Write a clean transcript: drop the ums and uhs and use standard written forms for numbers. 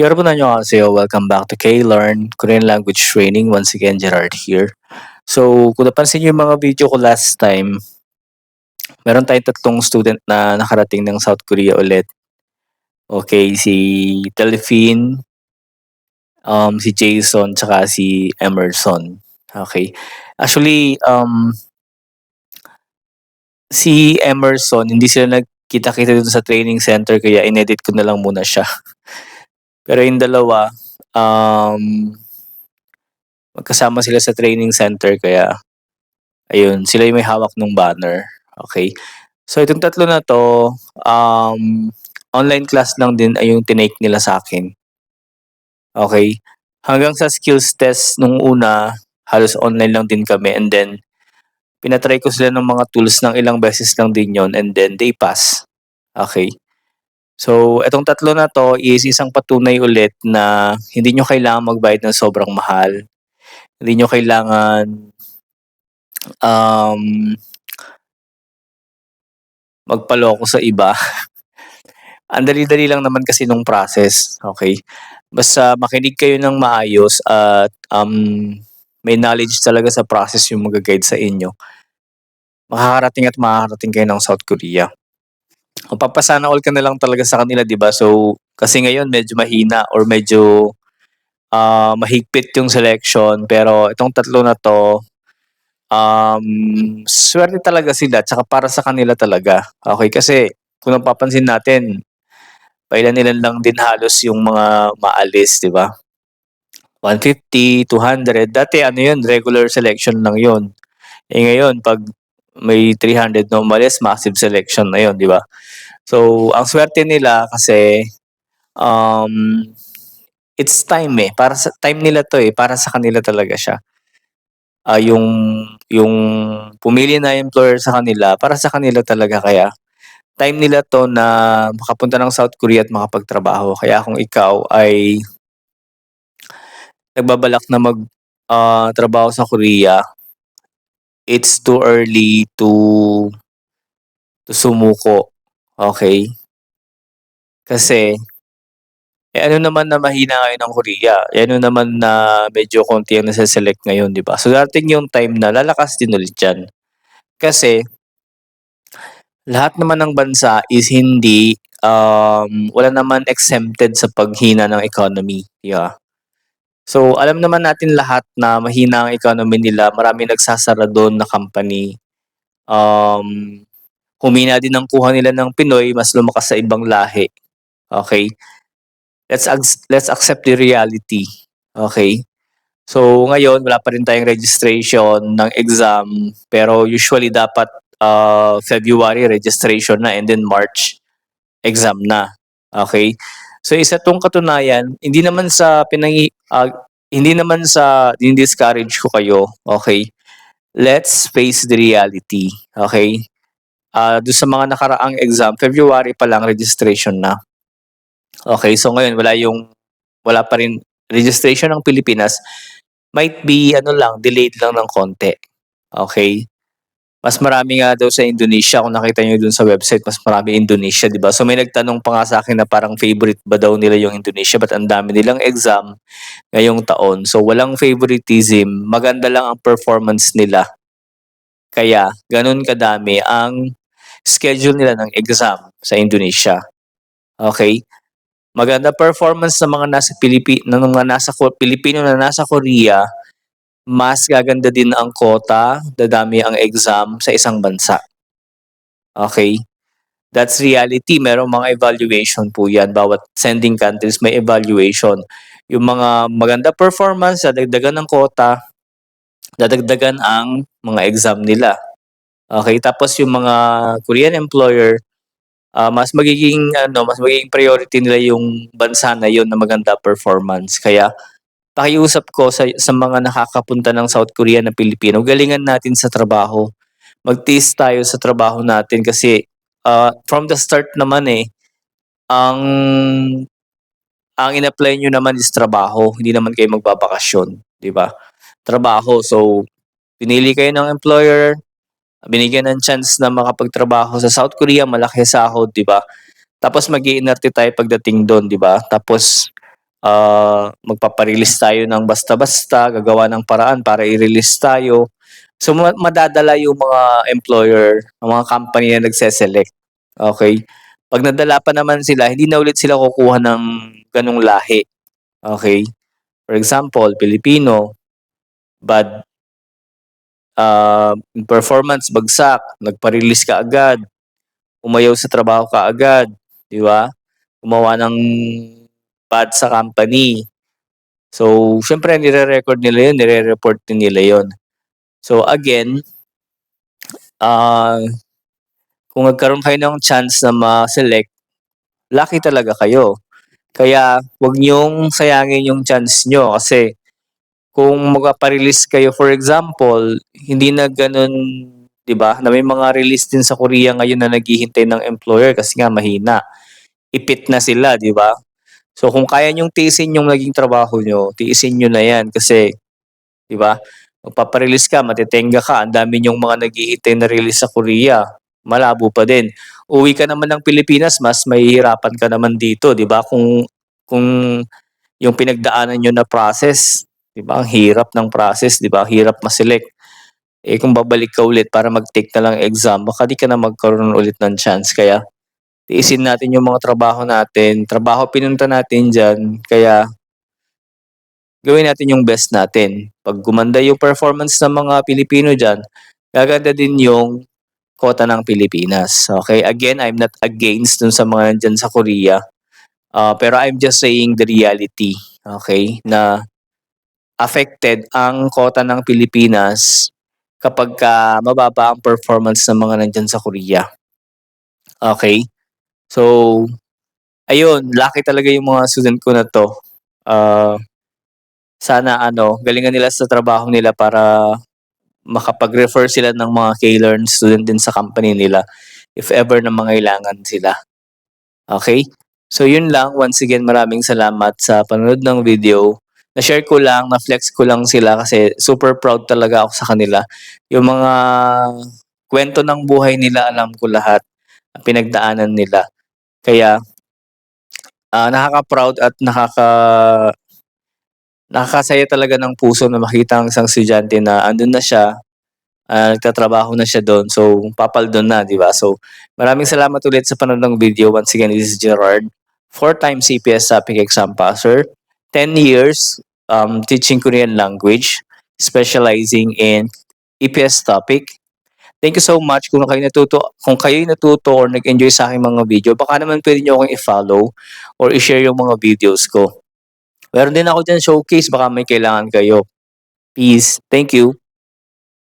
여러분 안녕하세요. Welcome back to K-Learn Korean Language Training. Once again, Gerard here. So, kung napansin niyo yung mga video ko last time, meron tayong tatlong student na nakarating ng South Korea ulit. Okay, si Delphine, si Jason, tsaka si Emerson. Okay. Actually, si Emerson, hindi sila nagkita-kita dun sa training center kaya inedit ko na lang muna siya. Pero yung dalawa, magkasama sila sa training center kaya ayun, sila yung may hawak ng banner. Okay. So itong tatlo na 'to, online class lang din ay yung tinake nila sa akin. Okay. Hanggang sa skills test nung una, halos online lang din kami and then pina-try ko sila ng mga tools ng ilang beses lang din yon and then they pass. Okay. So itong tatlo na 'to is isang patunay ulit na hindi niyo kailangang magbayad ng sobrang mahal. Hindi niyo kailangan, um magpaloko sa iba. Ang dali-dali lang naman kasi nung process, okay. Basta makinig kayo ng maayos at, may knowledge talaga sa process yung magga-guide sa inyo, makakarating at makakarating kayo ng South Korea. Mapapa-sana all ka na lang talaga sa kanila 'di ba? So, kasi ngayon medyo mahina or medyo, mahigpit yung selection pero itong tatlo na 'to, swerte talaga sila tsaka para sa kanila talaga, okay. Kasi kung napapansin natin pailan-ilan lang din halos yung mga maalis, 'di ba? 150, 200, dati ano yun, regular selection lang yun. Eh ngayon, pag may 300 na umalis, massive selection na yun, 'di ba? So, ang swerte nila kasi, um, it's time eh, para sa time nila 'to eh, para sa kanila talaga siya. Yung pumili na employer sa kanila, para sa kanila talaga kaya time nila 'to na makapunta ng South Korea at makapagtrabaho. Kaya kung ikaw ay nagbabalak na trabaho sa Korea, it's too early to sumuko, okay. Kasi, ano naman na mahina ngayon ang Korea, ano naman na medyo konti ang nase-select ngayon, 'di ba? So darating yung time na lalakas din ulit yan. Kasi lahat naman ng bansa is hindi, wala naman exempted sa paghina ng economy, 'di ba? So, alam naman natin lahat na mahina ang economy nila, maraming nagsasara dun na company. Um, Humina din ang kuha nila ng Pinoy, mas lumakas sa ibang lahi, okay. Let's accept the reality, okay. So, ngayon wala pa rin tayong registration ng exam, pero usually dapat, February registration na and then March exam na, okay. So, isa 'tong katunayan, hindi naman sa dini-discourage ko kayo, okay. Let's face the reality, okay. Dun sa mga nakaraang exam, February pa lang registration na. Okay, so ngayon wala pa rin registration ng Pilipinas, might be ano lang, delayed lang ng konti, okay. Mas marami nga daw sa Indonesia, kung nakita niyo dun sa website, mas marami Indonesia, 'di ba? So may nagtanong pa nga sa'kin na parang favorite ba daw nila yung Indonesia, ba't ang dami nilang exam ngayong taon. So walang favoritism, maganda lang ang performance nila, kaya gano'n kadami ang schedule nila ng exam sa Indonesia, okay. Maganda performance ng mga nasa Pilipino na nasa Korea, mas gaganda din ang quota, dadami ang exam sa isang bansa, okay. That's reality, merong mga evaluation po 'yan, bawat sending countries may evaluation. Yung mga maganda performance, dadagdagan ng quota, dadagdagan ang mga exam nila, okay. Tapos yung mga Korean employer, mas magiging priority nila yung bansa na yun na maganda performance. Kaya pakiusap ko sa mga nakakapunta ng South Korea na Pilipino, galingan natin sa trabaho. Magtiis tayo sa trabaho natin kasi, from the start naman, eh, ang in-apply niyo naman is trabaho, hindi naman kayo magbabakasyon, 'di ba? Trabaho, so pinili kayo ng employer, binigyan ng chance na makapagtrabaho sa South Korea, malaki sahod, 'di ba? Tapos mag-iinarte tayo pagdating dun, 'di ba? Tapos magpapa-release tayo ng basta-basta, gagawa ng paraan para i-release tayo. So madadala yung mga employer, ang mga company na nagse-select, okey? 'Pag nadala pa naman sila, hindi na ulit sila kukuha ng gano'ng lahi, okey? For example, Pilipino, bad, performance bagsak, nagpa-release kaagad, umayaw sa trabaho kaagad, 'di ba? Gumawa ng bad sa company. So, siyempre nire-record nila 'yun, nire-report din nila 'yun. So again, ah, kung nagkaroon kayo ng chance na ma-select, lucky talaga kayo. Kaya 'wag niyong sayangin yung chance niyo kasi kung magpapa-release kayo for example, hindi na gano'n 'di ba, na may mga release din sa Korea ngayon na naghihintay ng employer kasi nga mahina. Ipit na sila 'di ba? So kung kaya niyong tiisin yung naging trabaho niyo, tiisin niyo na 'yan kasi 'di ba, magpapa-release ka, matetenga ka, ang dami niyong mga naghihintay na release sa Korea, malabo pa din. Uwi ka naman ng Pilipinas, mas mahihirapan ka naman dito 'di ba, kung yung pinagdaanan niyo na process, 'di ba, ang hirap ng process 'di ba, hirap ma-select. Eh, kung babalik ka ulit para mag-take na lang exam, baka 'di ka na magkaroon ulit ng chance kaya tiisin natin yung mga trabaho natin, trabaho pinunta natin diyan, kaya gawin natin yung best natin. 'Pag gumanda yung performance ng mga Pilipino diyan, gaganda din yung kota ng Pilipinas, okey? Again, I'm not against dun sa mga nandiyan sa Korea, pero I'm just saying the reality, okey, na affected ang kota ng Pilipinas kapagka mababa ang performance ng mga nandiyan sa Korea, okey? So, ayun, lucky talaga yung mga student ko na 'to, ah, sana ano, galingan nila sa trabaho nila para makapag-refer sila ng mga K-Learn student din sa company nila if ever na mangailangan sila, okey? So yun lang, once again maraming salamat sa panonood ng video. Na-share ko lang, na-flex ko lang sila kasi super proud talaga ako sa kanila. Yung mga kuwento ng buhay nila alam ko lahat, pinagdaanan nila. Kaya, nakaka-proud at nakakasaya talaga ng puso na makita ang isang estudyante na andun na siya, nagtatrabaho na siya dun, so papaldon na, 'di ba? So, maraming salamat ulit sa panonood ng video. Once again, this is Gerard, 4-time CPS Saping Exam Passer, 10 years, teaching Korean language, specializing in EPS topic. Thank you so much kung kayo'y natuto or nag-enjoy sa aking mga video, baka naman puwede niyo akong i-follow or i-share yung mga videos ko. Meron din ako diyan showcase baka may kailangan kayo. Peace. Thank you.